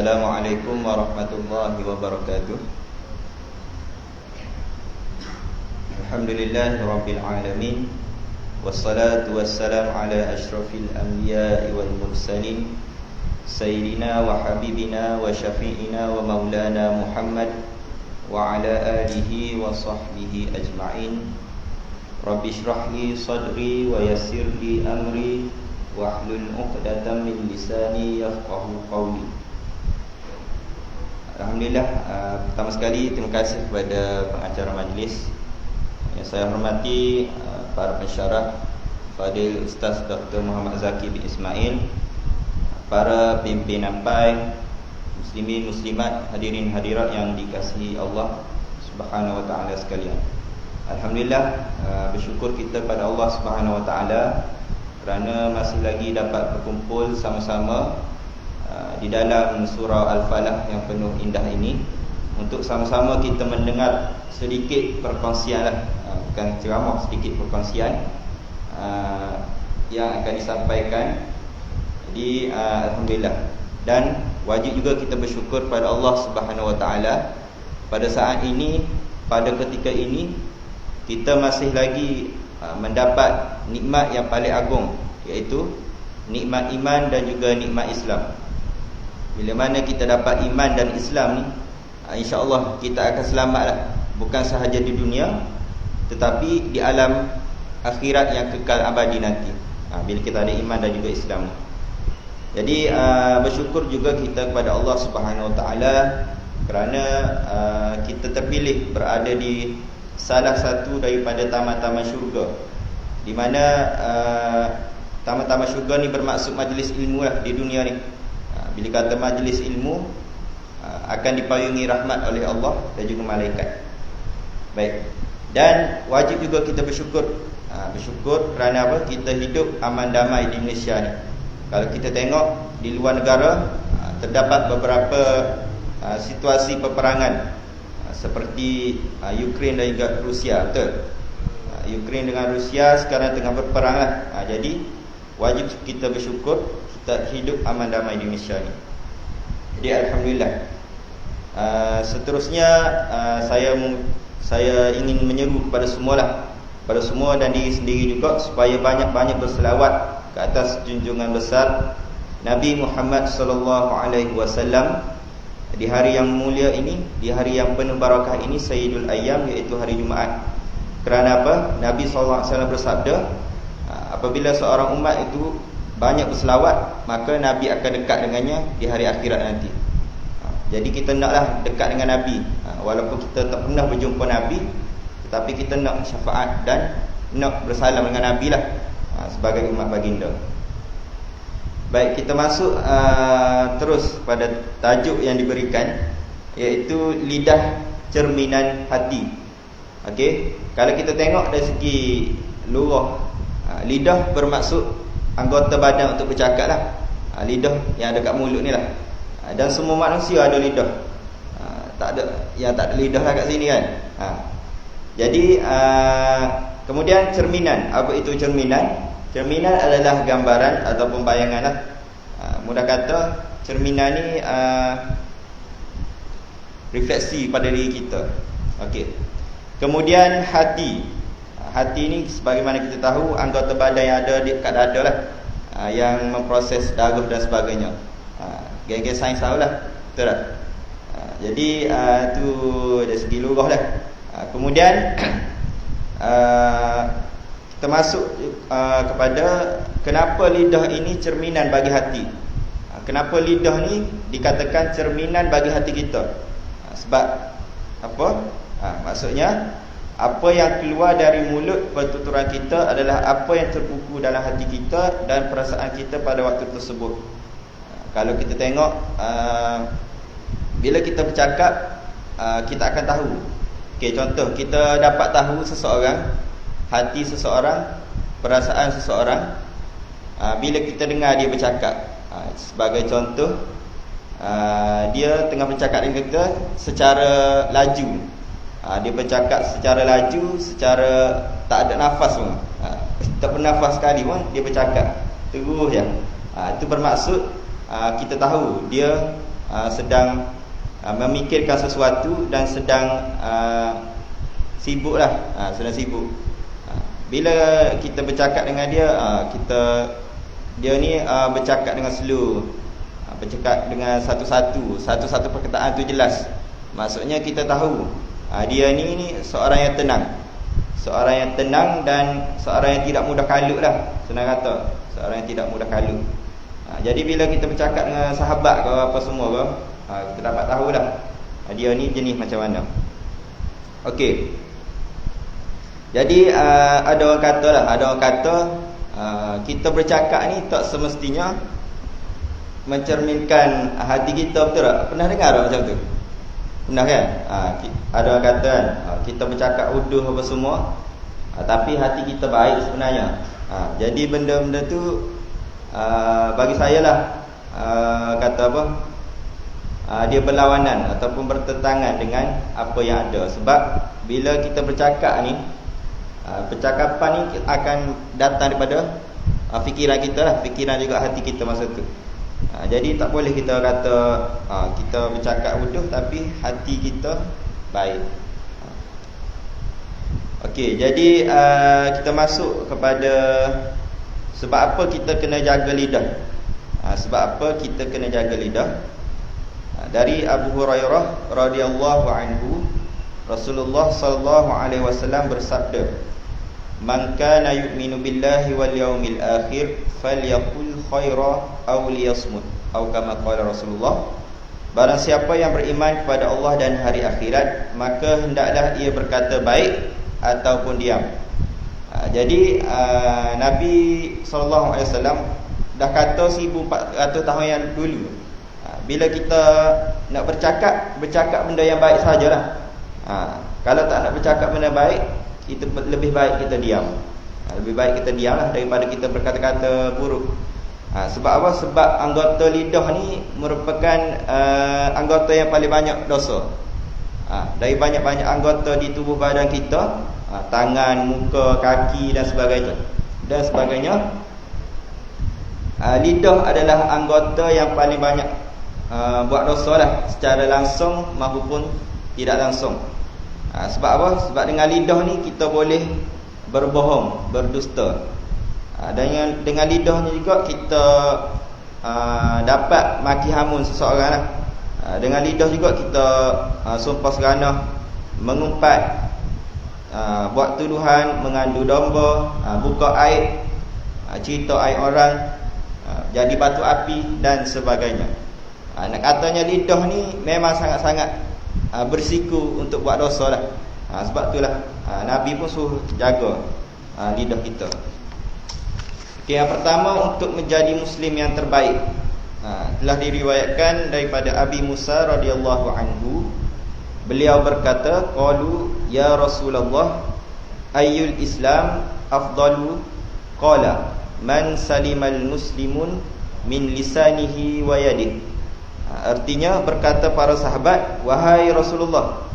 Assalamualaikum warahmatullahi wabarakatuh. Alhamdulillahi rabbil alamin. Wassalatu wassalamu ala asyrafil anbiya'i wal mursalin, sayyidina wa habibina wa syafi'ina wa maulana Muhammad wa ala alihi wa sahbihi ajma'in. Rabbi shrah li sadri wa yassir li amri wahlul 'uqdatam min lisani yafqahu qawli. Alhamdulillah, pertama sekali terima kasih kepada pengacara majlis yang saya hormati, para pensyarah Fadil Ustaz Dr. Muhammad Zaki bin Ismail, para pimpin nampai, muslimin muslimat, hadirin hadirat yang dikasihi Allah Subhanahu wa taala sekalian. Alhamdulillah, bersyukur kita pada Allah Subhanahu wa taala kerana masih lagi dapat berkumpul sama-sama di dalam surah Al-Falah yang penuh indah ini, untuk sama-sama kita mendengar sedikit perkongsian bukan ceramah, sedikit perkongsian yang akan disampaikan. Jadi alhamdulillah, dan wajib juga kita bersyukur pada Allah Subhanahu wa taala pada saat ini, pada ketika ini kita masih lagi mendapat nikmat yang paling agung, iaitu nikmat iman dan juga nikmat Islam. Bila mana kita dapat iman dan Islam ni, insya-Allah kita akan selamatlah, bukan sahaja di dunia tetapi di alam akhirat yang kekal abadi nanti, bila kita ada iman dan juga Islam ni. Jadi bersyukur juga kita kepada Allah Subhanahu wa taala kerana kita terpilih berada di salah satu daripada taman-taman syurga, di mana taman-taman syurga ni bermaksud majlis ilmu lah di dunia ni. Bila kata majlis ilmu, akan dipayungi rahmat oleh Allah dan juga malaikat. Baik. Dan wajib juga kita bersyukur. Bersyukur kerana apa? Kita hidup aman damai di Malaysia ni. Kalau kita tengok di luar negara, terdapat beberapa situasi peperangan, seperti Ukraine dan juga Rusia. Betul? Ukraine dengan Rusia sekarang tengah berperang lah. Jadi wajib kita bersyukur kita hidup aman damai di Malaysia ni. Jadi alhamdulillah. Seterusnya saya ingin menyeru kepada semualah, pada semua dan diri sendiri juga, supaya banyak-banyak berselawat ke atas junjungan besar Nabi Muhammad sallallahu alaihi wasallam di hari yang mulia ini, di hari yang penuh barakah ini, Sayyidul Ayyam, iaitu hari Jumaat. Kerana apa? Nabi sallallahu alaihi wasallam bersabda, apabila seorang umat itu banyak berselawat, maka Nabi akan dekat dengannya di hari akhirat nanti. Jadi kita naklah dekat dengan Nabi, walaupun kita tak pernah berjumpa Nabi, tetapi kita nak syafaat dan nak bersalam dengan Nabi lah, sebagai umat baginda. Baik, kita masuk terus pada tajuk yang diberikan, iaitu lidah cerminan hati. Okey, kalau kita tengok dari segi luar, lidah bermaksud anggota badan untuk bercakap lah. Lidah yang ada kat mulut ni lah. Dan semua manusia ada lidah. Tak ada yang tak ada lidah lah kat sini kan. Jadi kemudian cerminan. Apa itu cerminan? Cerminan adalah gambaran ataupun bayangan lah. Mudah kata, cerminan ni refleksi pada diri kita. Okey. Kemudian hati. Hati ni sebagaimana kita tahu, anggota badan yang ada dekat dada lah, yang memproses darah dan sebagainya. Geng-geng sains tahulah, betul tak? Jadi tu dari segi luar lah. Kemudian kita masuk kepada kenapa lidah ini cerminan bagi hati. Kenapa lidah ni dikatakan cerminan bagi hati kita? Sebab apa? Maksudnya, apa yang keluar dari mulut pertuturan kita adalah apa yang terbuku dalam hati kita dan perasaan kita pada waktu tersebut. Kalau kita tengok, bila kita bercakap, kita akan tahu. Okey, contoh, kita dapat tahu seseorang, hati seseorang, perasaan seseorang, bila kita dengar dia bercakap. Sebagai contoh, dia tengah bercakap dengan kita secara laju. Dia bercakap secara laju, secara tak ada nafas pun, tak bernafas sekali pun dia bercakap terus je. Itu bermaksud kita tahu dia sedang memikirkan sesuatu dan sedang sibuk lah, sedang sibuk. Bila kita bercakap dengan dia, dia ni bercakap dengan slow, bercakap dengan satu-satu perkataan tu jelas. Maksudnya kita tahu dia ni seorang yang tenang, seorang yang tenang dan seorang yang tidak mudah kalut lah, senang kata, seorang yang tidak mudah kalut. Jadi bila kita bercakap dengan sahabat ke apa semua ke, kita dapat tahulah dia ni jenis macam mana. Okey. Jadi ada orang kata kita bercakap ni tak semestinya mencerminkan hati kita, betul tak? Pernah dengar tak macam tu? Pernah kan? Ada orang kata kan, kita bercakap uduh apa semua, tapi hati kita baik sebenarnya. Jadi benda-benda tu bagi saya lah, kata apa, dia berlawanan ataupun bertentangan dengan apa yang ada. Sebab bila kita bercakap ni, percakapan ni akan datang daripada fikiran kita lah, fikiran juga hati kita masa tu. Jadi tak boleh kita kata kita bercakap uduh tapi hati kita baik. Okey, jadi kita masuk kepada sebab apa kita kena jaga lidah. Sebab apa kita kena jaga lidah? Dari Abu Hurairah radhiyallahu anhu, Rasulullah sallallahu alaihi wasallam bersabda, "Man kana yu'minu billahi wal yawmil akhir falyaqul khaira aw liyasmut." Atau kama qala Rasulullah, barang siapa yang beriman kepada Allah dan hari akhirat, maka hendaklah ia berkata baik ataupun diam. Jadi Nabi sallallahu alaihi wasallam dah kata 1400 tahun yang dulu, bila kita nak bercakap benda yang baik sajalah. Kalau tak nak bercakap benda baik, kita lebih baik kita diam. Lebih baik kita diamlah daripada kita berkata-kata buruk. Sebab apa? Sebab anggota lidah ni merupakan anggota yang paling banyak dosa. Dari banyak-banyak anggota di tubuh badan kita, tangan, muka, kaki dan sebagainya, lidah adalah anggota yang paling banyak buat dosa lah, secara langsung maupun tidak langsung. Sebab apa? Sebab dengan lidah ni kita boleh berbohong, berdusta. Dengan lidah ni juga kita dapat maki hamun seseorang lah. Dengan lidah juga kita sumpah seranah, mengumpat, buat tuduhan, mengandung domba, buka aib, cerita aib orang, jadi batu api dan sebagainya. Nak katanya lidah ni memang sangat-sangat bersiku untuk buat dosa lah. Sebab itulah Nabi pun suruh jaga lidah kita. Okay, yang pertama, untuk menjadi Muslim yang terbaik, telah diriwayatkan daripada Abi Musa radhiyallahu anhu, beliau berkata, qalu ya Rasulullah ayyul Islam afdalu? Qala man salimal muslimun min lisanihi wa yadihi. Artinya, berkata para sahabat, wahai Rasulullah,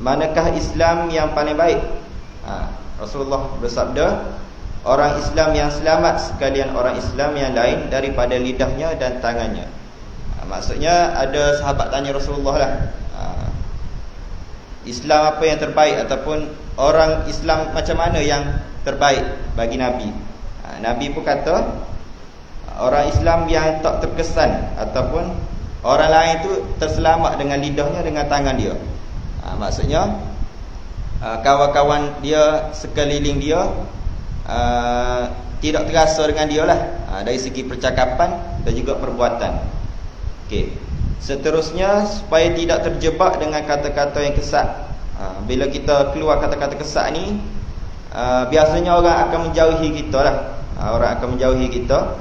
manakah Islam yang paling baik? Rasulullah bersabda, orang Islam yang selamat sekalian orang Islam yang lain daripada lidahnya dan tangannya. Maksudnya ada sahabat tanya Rasulullah lah, Islam apa yang terbaik, ataupun orang Islam macam mana yang terbaik bagi Nabi. Nabi pun kata, orang Islam yang tak terkesan ataupun orang lain tu terselamat dengan lidahnya, dengan tangan dia. Maksudnya kawan-kawan dia sekeliling dia tidak terasa dengan dia lah, dari segi percakapan dan juga perbuatan. Okey. Seterusnya, supaya tidak terjebak dengan kata-kata yang kesat. Bila kita keluar kata-kata kesat ni, biasanya orang akan menjauhi kita lah. Orang akan menjauhi kita,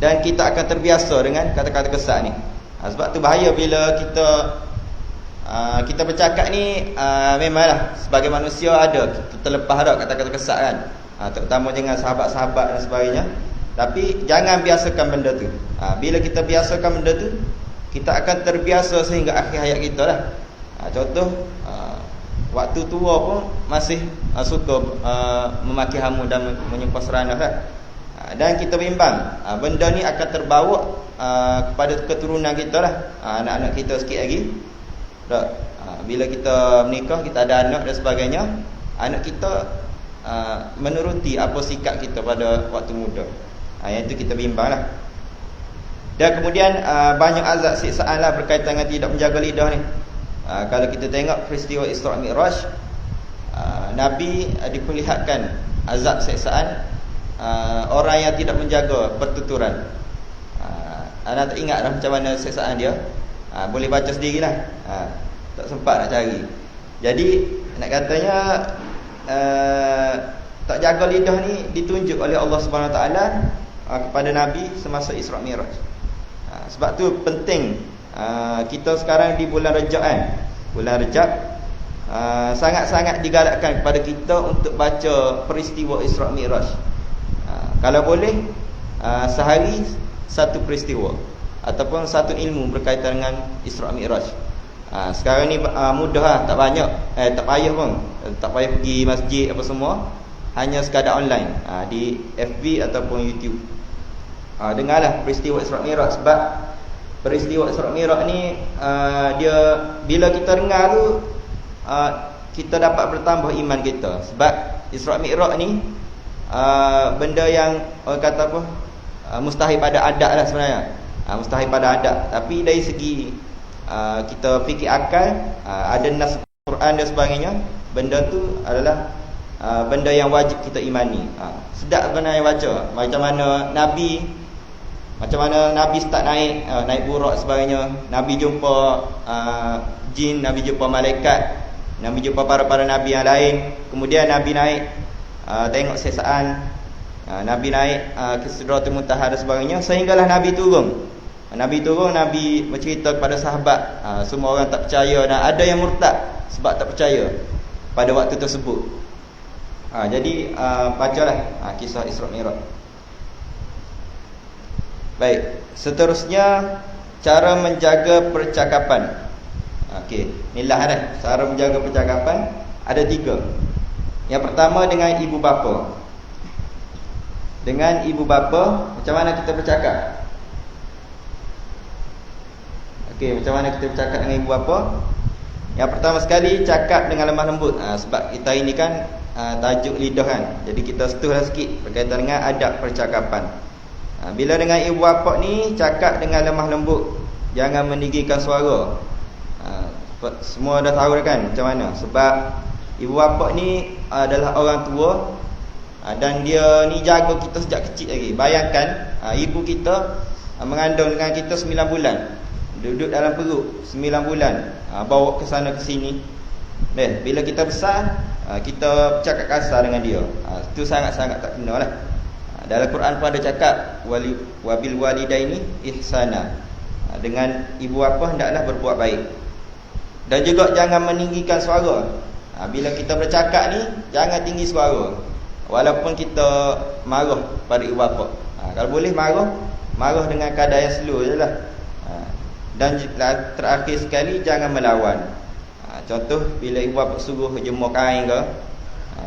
dan kita akan terbiasa dengan kata-kata kesat ni. Sebab tu bahaya bila kita bercakap ni, memanglah sebagai manusia ada kita terlepas dah kata-kata kesat kan, terutama dengan sahabat-sahabat dan sebagainya. Tapi jangan biasakan benda tu. Bila kita biasakan benda tu, kita akan terbiasa sehingga akhir hayat kita lah. Contoh, waktu tua pun masih suka memaki hamun dan menyumpah seranah lah. Dan kita bimbang benda ni akan terbawa kepada keturunan kita lah, anak-anak kita sikit lagi tak? Bila kita menikah, kita ada anak dan sebagainya, anak kita menuruti apa sikap kita pada waktu muda. Yang itu kita bimbang lah. Dan kemudian banyak azab siksaan lah berkaitan dengan tidak menjaga lidah ni. Kalau kita tengok peristiwa Isra' Mi'raj, Nabi diperlihatkan azab siksaan orang yang tidak menjaga pertuturan. Anda tak ingat dah macam mana siksaan dia? Boleh baca sendirilah. Tak sempat nak cari. Jadi nak katanya tak jaga lidah ni ditunjuk oleh Allah Subhanahu Wa Taala kepada Nabi semasa Isra' Mi'raj. Sebab tu penting kita sekarang di bulan Rajab kan. Bulan Rajab sangat-sangat digalakkan kepada kita untuk baca peristiwa Isra' Mi'raj. Kalau boleh sehari satu peristiwa ataupun satu ilmu berkaitan dengan Isra' Mi'raj. Sekarang ni mudah lah, tak banyak, tak payah pun, tak payah pergi masjid apa semua, hanya sekadar online di FB ataupun YouTube. Dengarlah peristiwa Isra' Mi'raj. Sebab peristiwa Isra' Mi'raj ni dia bila kita dengar tu kita dapat bertambah iman kita. Sebab Isra' Mi'raj ni benda yang orang kata apa, mustahil pada adat lah sebenarnya. Mustahil pada adat. Tapi dari segi kita fikir akal, ada nas Quran dan sebagainya, benda tu adalah benda yang wajib kita imani. Sedap sebenarnya baca macam mana Nabi start naik burak sebagainya. Nabi jumpa jin, Nabi jumpa malaikat, Nabi jumpa para Nabi yang lain. Kemudian Nabi naik tengok siksaan, Nabi naik ke Sidratul Muntaha dan sebagainya. Sehinggalah Nabi turun, Nabi bercerita kepada sahabat. Semua orang tak percaya dan ada yang murtad sebab tak percaya pada waktu tersebut. Jadi bacalah kisah Isra' Mi'raj. Baik, seterusnya cara menjaga percakapan. Okey, inilah dah cara menjaga percakapan. Ada 3. Yang pertama dengan ibu bapa. Dengan ibu bapa, macam mana kita bercakap? Okey, macam mana kita bercakap dengan ibu bapa? Yang pertama sekali, cakap dengan lemah lembut. Sebab kita ini kan tajuk lidah kan. Jadi kita setuhlah sikit berkaitan dengan adab percakapan. Bila dengan ibu bapa ni, cakap dengan lemah lembut, jangan meninggikan suara. Semua dah tahu dah kan macam mana. Sebab ibu bapa ni adalah orang tua, dan dia ni jaga kita sejak kecil lagi. Bayangkan ibu kita mengandung dengan kita 9 bulan, duduk dalam perut 9 bulan, bawa ke sana ke sini. Bila kita besar, kita bercakap kasar dengan dia. Itu sangat-sangat tak kena lah. Dalam Quran pun ada cakap wabil walidaini ihsana. Dengan ibu bapa hendaklah berbuat baik. Dan juga jangan meninggikan suara. Bila kita bercakap ni, jangan tinggi suara. Walaupun kita marah pada ibu bapa, kalau boleh marah dengan kadar yang slow je lah. Dan terakhir sekali, jangan melawan. Contoh, bila ibu bapa suruh jemur kain ke,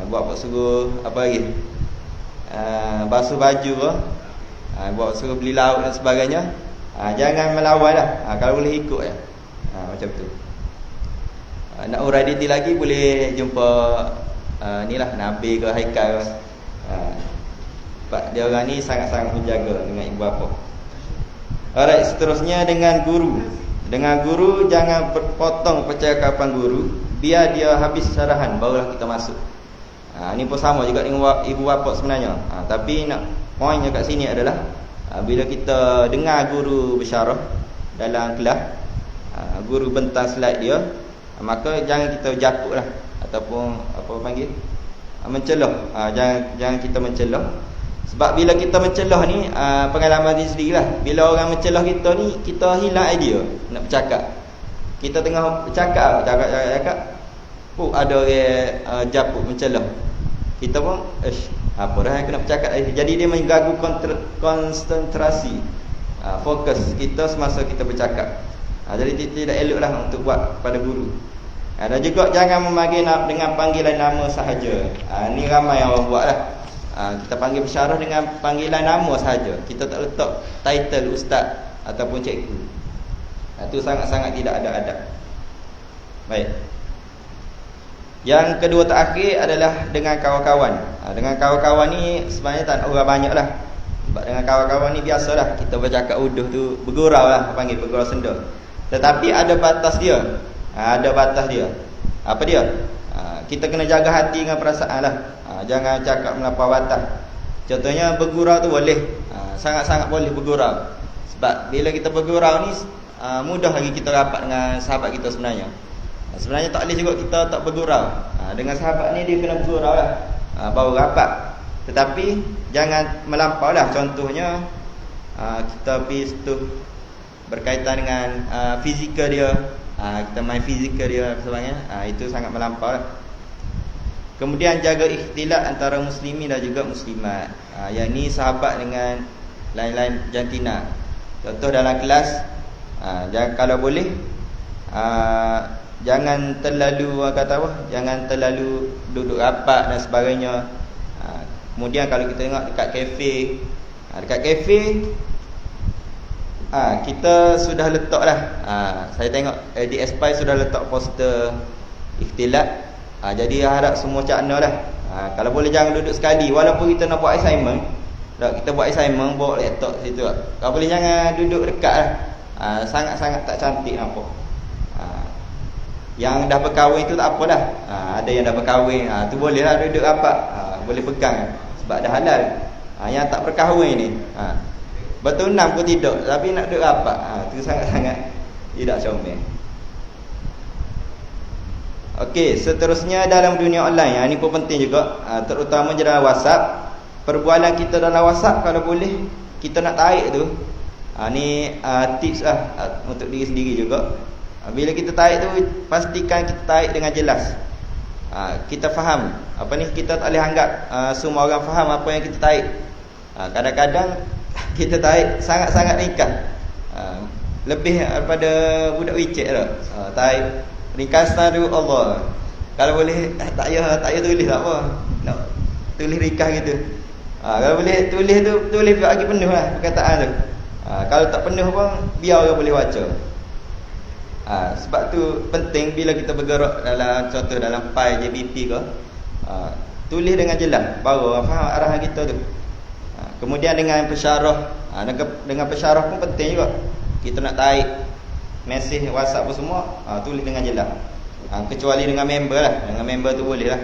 ibu bapa suruh apa lagi, basuh baju ke, ibu bapa suruh beli lauk dan sebagainya, jangan melawan lah. Kalau boleh ikut ya. Macam tu. Nak urai detail lagi boleh jumpa ni lah, Nabi ke Haikal ke. Sebab dia orang ni sangat-sangat menjaga dengan ibu bapa. Alright, seterusnya dengan guru. Dengan guru, jangan berpotong percakapan guru, biar dia habis syarahan barulah kita masuk. Ini pun sama juga dengan ibu bapa sebenarnya. Tapi nak poinnya kat sini adalah bila kita dengar guru bersyarah dalam kelas, guru bentang slide dia, maka jangan kita jakut lah, ataupun apa panggil, mencelah. Jangan kita mencelah. Sebab bila kita mencelah ni, pengalaman diri sendirilah, bila orang mencelah kita ni, kita hilang idea nak bercakap. Kita tengah bercakap, ada orang japuk mencelah. Kita pun apa dah yang kena bercakap. Jadi dia mengganggu konsentrasi, fokus kita semasa kita bercakap. Jadi tidak eloklah untuk buat pada guru. Dan juga jangan memanggil dengan panggilan nama sahaja. Ni ramai yang orang buat lah. Kita panggil pensyarah dengan panggilan nama sahaja. Kita tak letak title ustaz ataupun cikgu. Itu sangat-sangat tidak ada adab. Baik. Yang kedua terakhir adalah dengan kawan-kawan. Dengan kawan-kawan ni sebenarnya tak orang banyak lah. Sebab dengan kawan-kawan ni biasalah kita bercakap uduh tu bergurau lah, panggil bergurau senda. Tetapi ada batas dia. Ada batas dia. Apa dia? Kita kena jaga hati dengan perasaan lah. Jangan cakap melampau batas. Contohnya bergurau tu boleh. Sangat-sangat boleh bergurau. Sebab bila kita bergurau ni mudah lagi kita rapat dengan sahabat kita sebenarnya. Sebenarnya tak boleh juga kita tak bergurau. Dengan sahabat ni dia kena bergurau lah, baru rapat. Tetapi jangan melampau lah. Contohnya kita pergi situ berkaitan dengan fizikal dia, kita main fizikal dia sebagainya, itu sangat melampau lah. Kemudian jaga ikhtilat antara muslimin dan juga muslimat. Yang ni sahabat dengan lain-lain jantina. Contoh dalam kelas, jangan, kalau boleh jangan terlalu jangan terlalu duduk rapat dan sebagainya. Kemudian kalau kita tengok dekat kafe, kita sudah letak lah. Saya tengok di Espai sudah letak poster ikhtilat. Jadi harap semua cakna lah. Kalau boleh jangan duduk sekali. Walaupun kita nak buat assignment, kita buat assignment bawa laptop situ lah. Kalau boleh jangan duduk dekat lah. Sangat-sangat tak cantik nampak. Yang dah berkahwin tu tak apalah. Ada yang dah berkahwin, tu boleh lah duduk rapat, boleh pegang sebab dah halal. Yang tak berkahwin ni, bertunang pun tidak, tapi nak duduk rapat, tu sangat-sangat tidak comel. Okey, seterusnya dalam dunia online, ini pun penting juga, terutama dalam WhatsApp. Perbualan kita dalam WhatsApp kalau boleh kita nak tarik tu, ni tips lah untuk diri sendiri juga. Bila kita tarik tu, pastikan kita tarik dengan jelas. Kita faham kita tak boleh anggap semua orang faham apa yang kita tarik. Kadang-kadang kita tarik sangat-sangat ringkas, lebih daripada budak WeChat lah. Tarik ringkasan tu Allah. Kalau boleh tak payah tulis tak apa, nak tulis ringkas gitu. Kalau boleh tulis bagi penuh lah perkataan tu. Kalau tak penuh pun biar orang boleh baca. Sebab tu penting bila kita bergerak dalam, contoh dalam file JPP ke, tulis dengan jelas, baru orang faham arahan kita tu. Kemudian dengan pensyarah, dengan pensyarah pun penting juga. Kita nak tarik mesej WhatsApp pun semua, tulis dengan jelas. Kecuali dengan member lah. Dengan member tu boleh lah,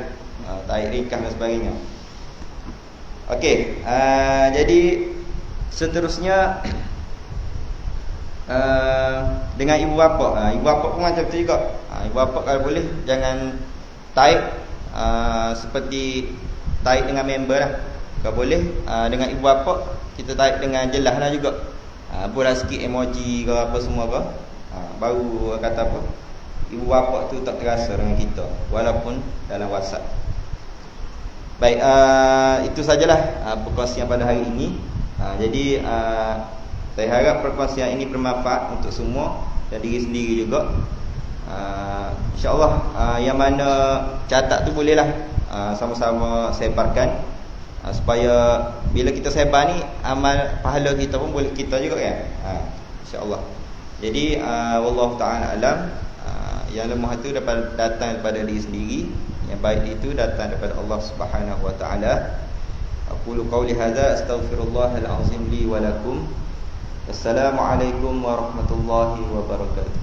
tarik ringkas dan sebagainya. Okey, jadi seterusnya dengan ibu bapa. Ibu bapa pun macam tu juga. Ibu bapa kalau boleh jangan tarik seperti tarik dengan member lah. Kalau boleh dengan ibu bapa kita tarik dengan jelas lah juga. Boleh sikit emoji ke apa semua ke, baru kata apa, ibu bapa tu tak terasa dengan kita walaupun dalam WhatsApp. Baik, itu sajalah perkongsian pada hari ini. Jadi saya harap perkongsian ini bermanfaat untuk semua dan diri sendiri juga. InsyaAllah yang mana catat tu bolehlah sama-sama sebarkan, supaya bila kita sebar ni amal pahala kita pun boleh kita juga kan. InsyaAllah. Jadi wallahu ta'ala alam. Yang lemah itu datang daripada diri sendiri, yang baik itu datang daripada Allah Subhanahu wa taala. Aqulu qawli hadza astaghfirullahal azim li wa lakum. Assalamualaikum warahmatullahi wabarakatuh.